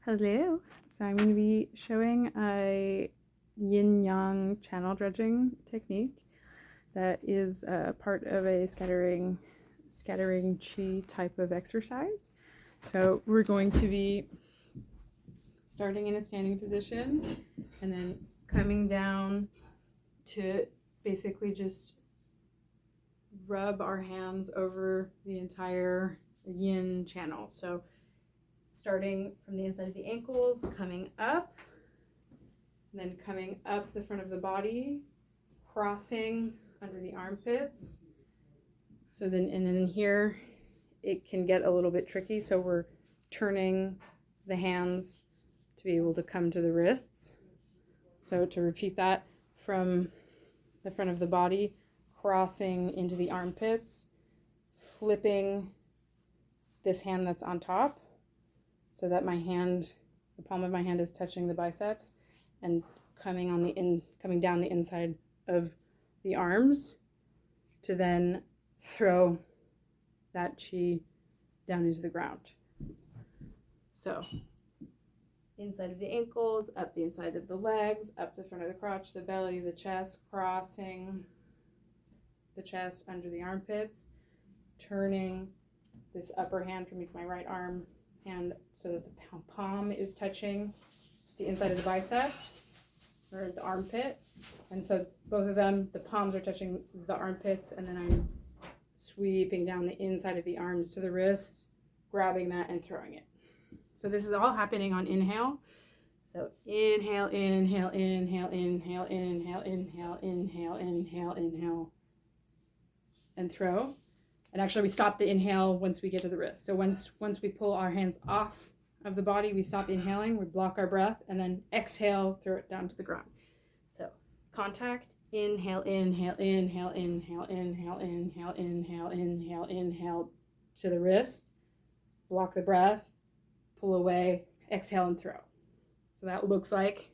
Hello. So I'm going to be showing a yin yang channel dredging technique that is part of a scattering chi type of exercise. So we're going to be starting in a standing position and then coming down to basically just rub our hands over the entire yin channel. So starting from the inside of the ankles, coming up, and then coming up the front of the body, crossing under the armpits. So then, and then here, it can get a little bit tricky. So we're turning the hands to be able to come to the wrists. So to repeat that, from the front of the body, crossing into the armpits, flipping this hand that's on top, so that my hand, the palm of my hand is touching the biceps and coming down the inside of the arms to then throw that chi down into the ground. So inside of the ankles, up the inside of the legs, up the front of the crotch, the belly, the chest, crossing the chest under the armpits, turning this upper hand from me to my right arm hand so that the palm is touching the inside of the bicep or the armpit, and so both of them, the palms are touching the armpits, and then I'm sweeping down the inside of the arms to the wrists, grabbing that and throwing it. So this is all happening on inhale. So inhale, inhale, inhale, inhale, inhale, inhale, inhale, inhale, inhale, and throw. And actually we stop the inhale once we get to the wrist. So once we pull our hands off of the body, we stop inhaling, we block our breath, and then exhale, throw it down to the ground. So contact, inhale, inhale, inhale, inhale, inhale, inhale, inhale, inhale, inhale to the wrist, block the breath, pull away, exhale, and throw. So that looks like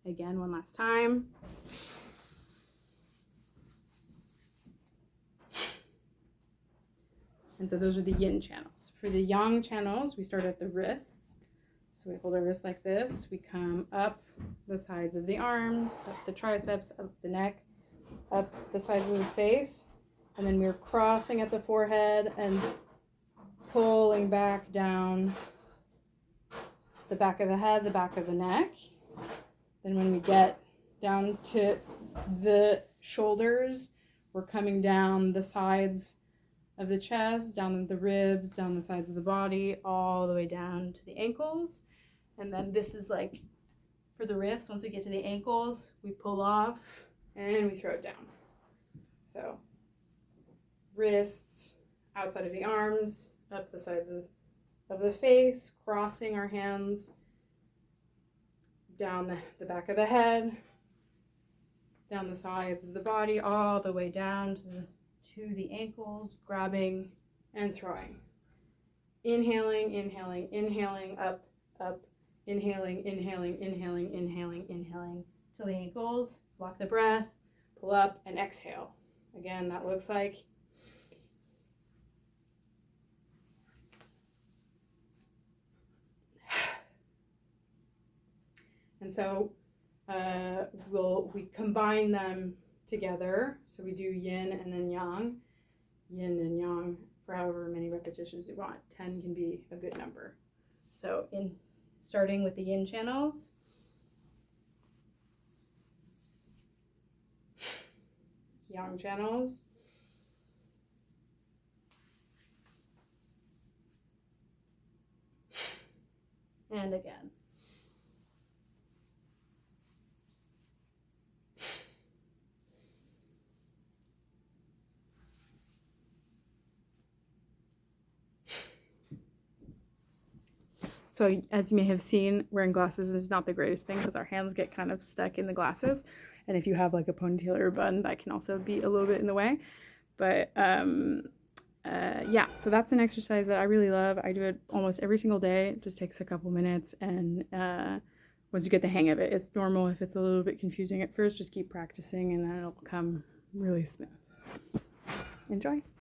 again, one last time. And so those are the yin channels. For the yang channels, we start at the wrists. So we hold our wrists like this. We come up the sides of the arms, up the triceps, up the neck, up the sides of the face. And then we're crossing at the forehead and pulling back down the back of the head, the back of the neck. Then when we get down to the shoulders, we're coming down the sides of the chest, down the ribs, down the sides of the body, all the way down to the ankles. And then this is like for the wrist, once we get to the ankles, we pull off and we throw it down. So wrists, outside of the arms, up the sides of the face, crossing our hands down the back of the head, down the sides of the body, all the way down to the ankles, grabbing and throwing. Inhaling, inhaling, inhaling, up, up, inhaling, inhaling, inhaling, inhaling, inhaling to the ankles, block the breath, pull up and exhale. Again, that looks like and so we combine them together. So we do yin and then yang, yin and yang for however many repetitions you want. 10 can be a good number. So starting with the yin channels. Yang channels. And again. So as you may have seen, wearing glasses is not the greatest thing because our hands get kind of stuck in the glasses. And if you have like a ponytail or a bun, that can also be a little bit in the way. But yeah, so that's an exercise that I really love. I do it almost every single day. It just takes a couple minutes. And once you get the hang of it, it's normal if it's a little bit confusing at first. Just keep practicing and then it'll come really smooth. Enjoy.